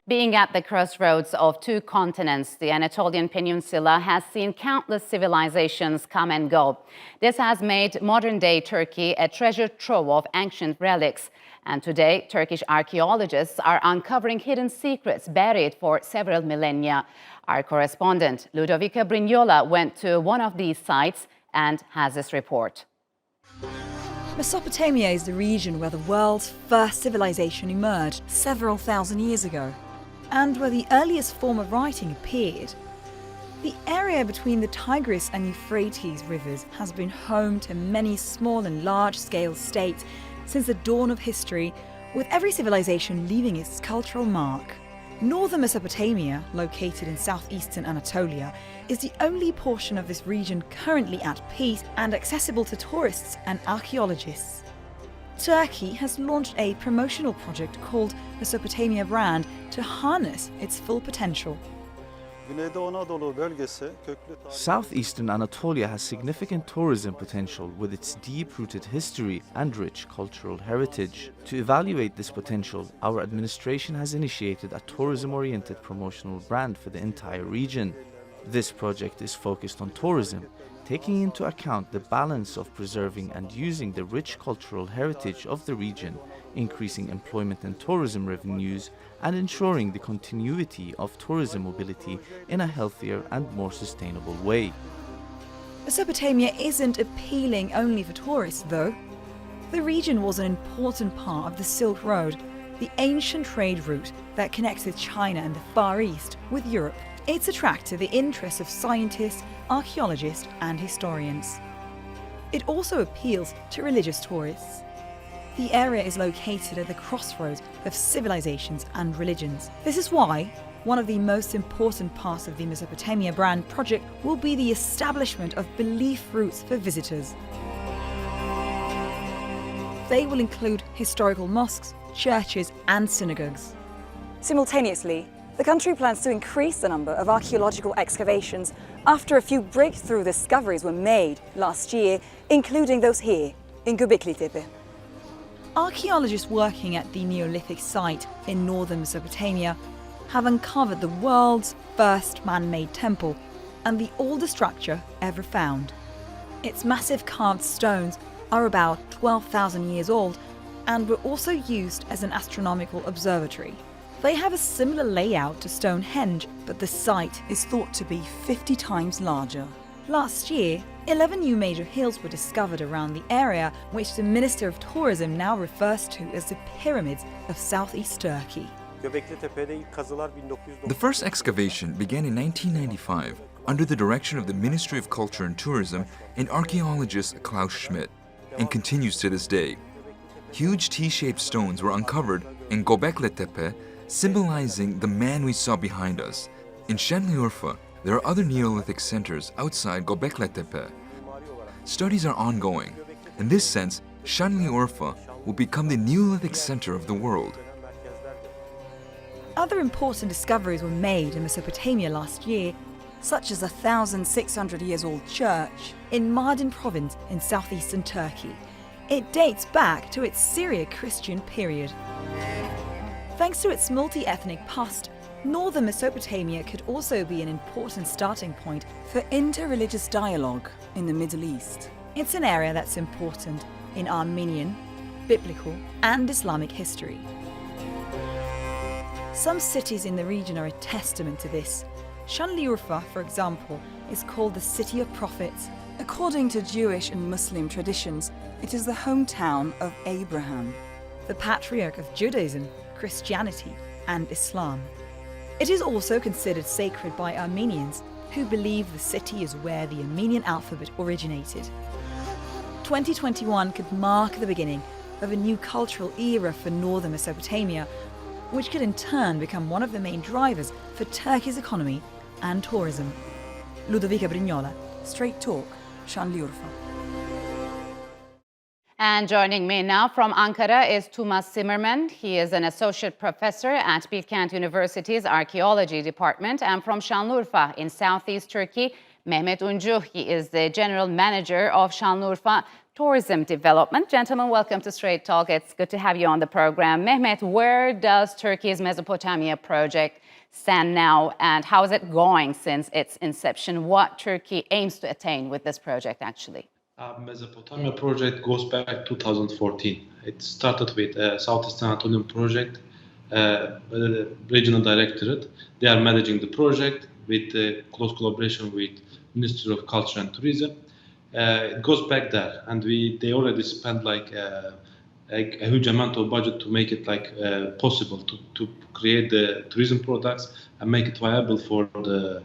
Being at the crossroads of two continents, the Anatolian Peninsula has seen countless civilizations come and go. This has made modern-day Turkey a treasure trove of ancient relics. And today, Turkish archaeologists are uncovering hidden secrets buried for several millennia. Our correspondent, Ludovica Brignola, went to one of these sites and has this report. Mesopotamia is the region where the world's first civilization emerged several thousand years ago, and where the earliest form of writing appeared. The area between the Tigris and Euphrates rivers has been home to many small and large-scale states since the dawn of history, with every civilization leaving its cultural mark. Northern Mesopotamia, located in southeastern Anatolia, is the only portion of this region currently at peace and accessible to tourists and archaeologists. Turkey has launched a promotional project called Mesopotamia Brand to harness its full potential. Southeastern Anatolia has significant tourism potential with its deep-rooted history and rich cultural heritage. To evaluate this potential, our administration has initiated a tourism-oriented promotional brand for the entire region. This project is focused on tourism, taking into account the balance of preserving and using the rich cultural heritage of the region, increasing employment and tourism revenues, and ensuring the continuity of tourism mobility in a healthier and more sustainable way. Mesopotamia isn't appealing only for tourists, though. The region was an important part of the Silk Road, the ancient trade route that connected China and the Far East with Europe. It's attracted the interest of scientists, archaeologists, and historians. It also appeals to religious tourists. The area is located at the crossroads of civilizations and religions. This is why one of the most important parts of the Mesopotamia Brand project will be the establishment of belief routes for visitors. They will include historical mosques, churches, and synagogues. Simultaneously, the country plans to increase the number of archaeological excavations after a few breakthrough discoveries were made last year, including those here in Göbekli Tepe. Archaeologists working at the Neolithic site in northern Mesopotamia have uncovered the world's first man-made temple and the oldest structure ever found. Its massive carved stones are about 12,000 years old and were also used as an astronomical observatory. They have a similar layout to Stonehenge, but the site is thought to be 50 times larger. Last year, 11 new major hills were discovered around the area, which the Minister of Tourism now refers to as the Pyramids of Southeast Turkey. The first excavation began in 1995 under the direction of the Ministry of Culture and Tourism and archaeologist Klaus Schmidt, and continues to this day. Huge T-shaped stones were uncovered in Göbekli Tepe, symbolizing the man we saw behind us. In Sanliurfa, there are other Neolithic centers outside Göbekli Tepe. Studies are ongoing. In this sense, Sanliurfa will become the Neolithic center of the world. Other important discoveries were made in Mesopotamia last year, such as a 1,600 years old church in Mardin province in southeastern Turkey. It dates back to its Syrio-Christian period. Thanks to its multi-ethnic past, northern Mesopotamia could also be an important starting point for inter-religious dialogue in the Middle East. It's an area that's important in Armenian, biblical, and Islamic history. Some cities in the region are a testament to this. Sanliurfa, for example, is called the City of Prophets. According to Jewish and Muslim traditions, it is the hometown of Abraham, the patriarch of Judaism, Christianity, and Islam. It is also considered sacred by Armenians, who believe the city is where the Armenian alphabet originated. 2021 could mark the beginning of a new cultural era for northern Mesopotamia, which could in turn become one of the main drivers for Turkey's economy and tourism. Ludovica Brignola, Straight Talk, Sanliurfa. And joining me now from Ankara is Thomas Zimmermann. He is an associate professor at Bilkent University's Archaeology Department, and from Sanliurfa in southeast Turkey, Mehmet Uncu. He is the general manager of Sanliurfa tourism development. Gentlemen, welcome to Straight Talk. It's good to have you on the program. Mehmet, where does Turkey's Mesopotamia project stand now, and how is it going since its inception? What Turkey aims to attain with this project, actually? Mesopotamia project goes back 2014. It started with a Southeastern Anatolian project, the regional directorate. They are managing the project with close collaboration with Ministry of Culture and Tourism. It goes back there, and they already spent like a huge amount of budget to make it possible to create the tourism products and make it viable for the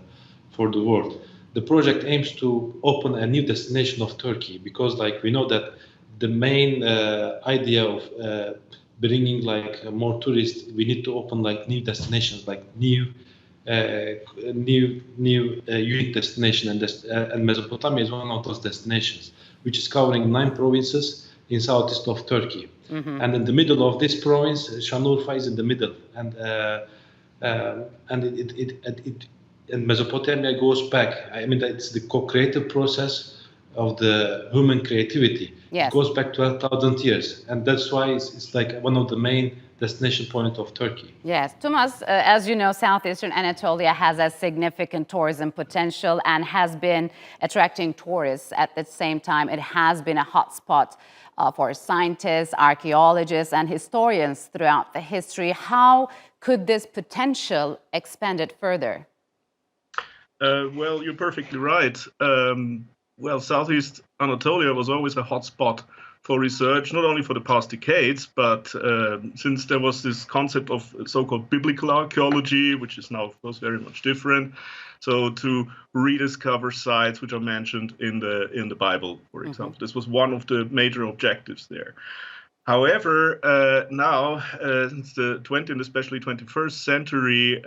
world. The project aims to open a new destination of Turkey, because we know that the main idea of bringing more tourists, we need to open new destinations, unique destination, and Mesopotamia is one of those destinations, which is covering 9 provinces in southeast of Turkey. Mm-hmm. And in the middle of this province, Sanliurfa is in the middle, and Mesopotamia goes back. I mean, it's the co-creative process of the human creativity. Yes. It goes back 12,000 years, and that's why it's one of the main destination point of Turkey. Yes, Thomas, as you know, Southeastern Anatolia has a significant tourism potential and has been attracting tourists. At the same time, it has been a hotspot for scientists, archaeologists, and historians throughout the history. How could this potential expand it further? Well, you're perfectly right. Southeast Anatolia was always a hotspot for research, not only for the past decades, but since there was this concept of so-called biblical archaeology, which is now, of course, very much different. So to rediscover sites which are mentioned in the Bible, for example. Mm-hmm. This was one of the major objectives there. However, now, since the 20th and especially 21st century,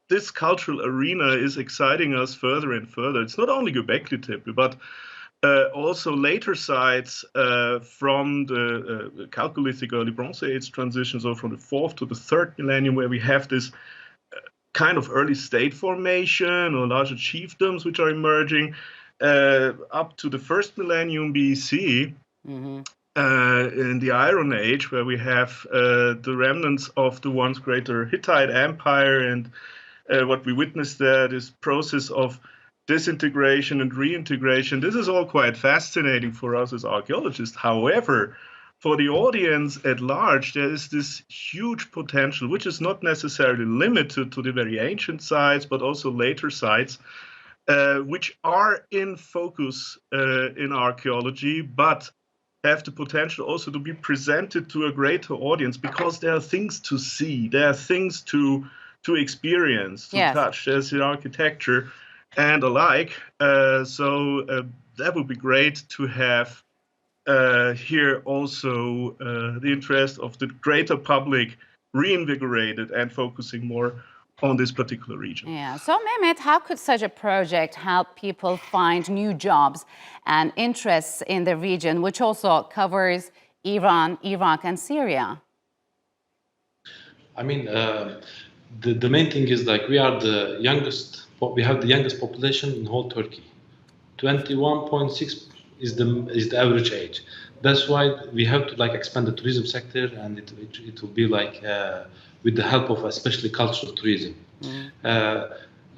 this cultural arena is exciting us further and further. It's not only Göbekli Tepe, but also later sites from the Chalcolithic early Bronze Age transitions, or from the 4th to the 3rd millennium, where we have this kind of early state formation or larger chiefdoms which are emerging, up to the 1st millennium BC. Mm-hmm. In the Iron Age, where we have the remnants of the once greater Hittite Empire, and what we witnessed there, this process of disintegration and reintegration. This is all quite fascinating for us as archaeologists. However, for the audience at large, there is this huge potential, which is not necessarily limited to the very ancient sites, but also later sites, which are in focus in archaeology, but have the potential also to be presented to a greater audience, because there are things to see, there are things to experience, to yes. touch. There's the architecture and alike. So that would be great to have here also the interest of the greater public reinvigorated and focusing more on this particular region. Yeah. So, Mehmet, how could such a project help people find new jobs and interests in the region, which also covers Iran, Iraq, and Syria? I mean, the main thing is we are the youngest. We have the youngest population in whole Turkey. 21.6 is the average age. That's why we have to expand the tourism sector, and it will be with the help of especially cultural tourism. Mm.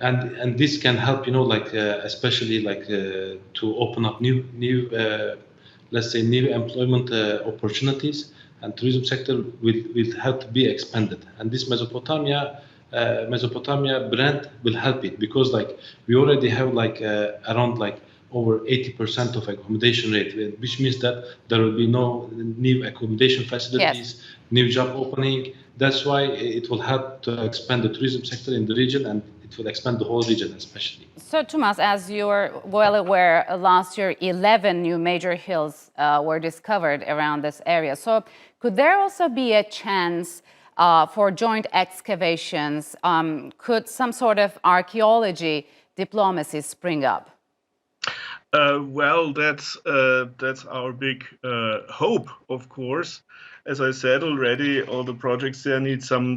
And this can help, especially to open up new let's say new employment opportunities, and tourism sector will have to be expanded. And this Mesopotamia Brand will help it, because we already have around over 80% of accommodation rate, which means that there will be no new accommodation facilities, yes. New job opening. That's why it will help to expand the tourism sector in the region, and it will expand the whole region especially. So, Thomas, as you're well aware, last year 11 new major hills were discovered around this area. So could there also be a chance for joint excavations? Could some sort of archaeology diplomacy spring up? Well, that's our big hope, of course. As I said already, all the projects there need some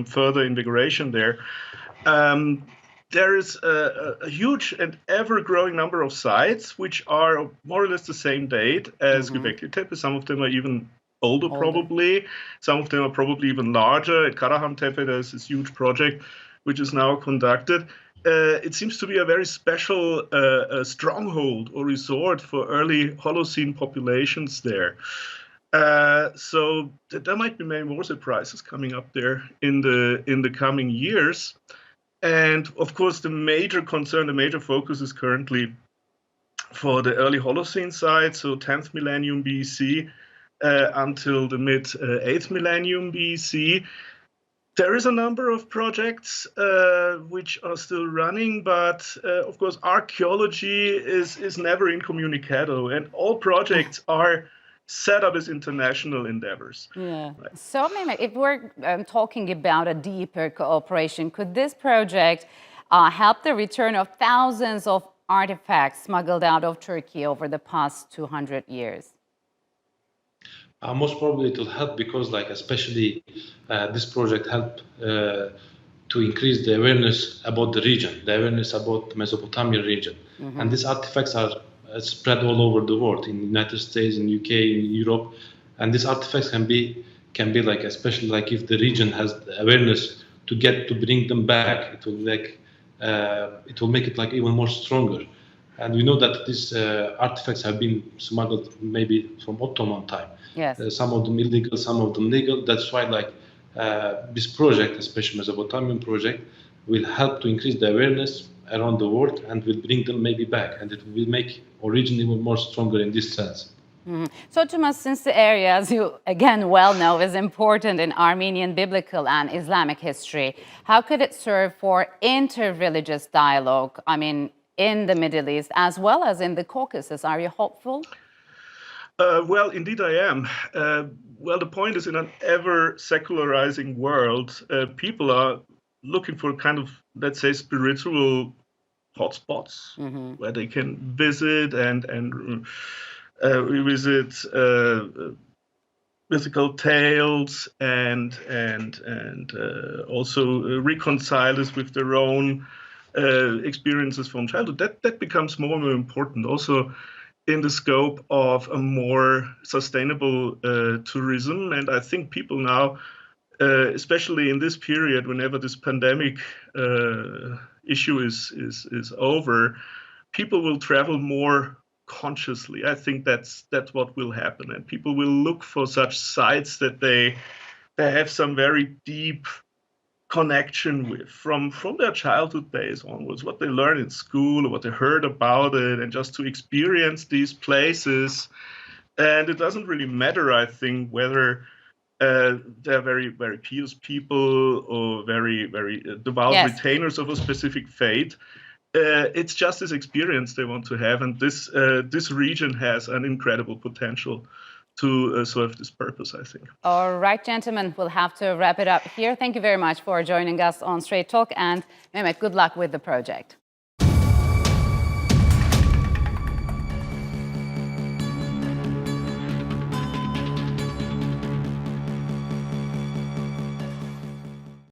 further invigoration there. there is a huge and ever-growing number of sites which are more or less the same date as Göbekli Tepe. Some of them are even older, probably. Some of them are probably even larger. At Karahan Tepe, there's this huge project which is now conducted. It seems to be a very special stronghold or resort for early Holocene populations there. So there might be many more surprises coming up there in the coming years. And of course, the major concern, the major focus is currently for the early Holocene side, so 10th millennium BC until the mid 8th millennium BC. There is a number of projects which are still running, but of course, archaeology is never incommunicado, and all projects are set up as international endeavors. Yeah. Right. So, Mehmet, if we're talking about a deeper cooperation, could this project help the return of thousands of artifacts smuggled out of Turkey over the past 200 years? Most probably it will help because, like, especially this project helped to increase the awareness about the region, the awareness about the Mesopotamia region. And these artifacts are spread all over the world, in the United States, in UK, in Europe, and these artifacts can be like, especially like if the region has the awareness to bring them back, it will make it like even more stronger. And we know that these artifacts have been smuggled maybe from Ottoman time. Yes. Some of them illegal, some of them legal. That's why like this project, especially Mesopotamian project, will help to increase the awareness around the world and will bring them maybe back, and it will make origin even more stronger in this sense. So, Thomas, since the area, as you again well know, is important in Armenian biblical and Islamic history, how could it serve for inter-religious dialogue, I mean, in the Middle East as well as in the Caucasus? Are you hopeful? Well, indeed I am. Well, the point is, in an ever-secularizing world, people are looking for kind of, let's say, spiritual hotspots where they can visit and revisit mythical tales and also reconcile this with their own experiences from childhood. That becomes more and more important also in the scope of a more sustainable tourism. And I think people now, especially in this period, whenever this pandemic issue is over, people will travel more consciously. I think that's what will happen, and people will look for such sites that they have some very deep connection with from their childhood days onwards, what they learned in school or what they heard about it, and just to experience these places. And it doesn't really matter, I think, whether they're very, very pious people or very, very devout retainers of a specific faith. It's just this experience they want to have, and this region has an incredible potential to serve this purpose, I think. All right, gentlemen, we'll have to wrap it up here. Thank you very much for joining us on Straight Talk, and Mehmet, good luck with the project.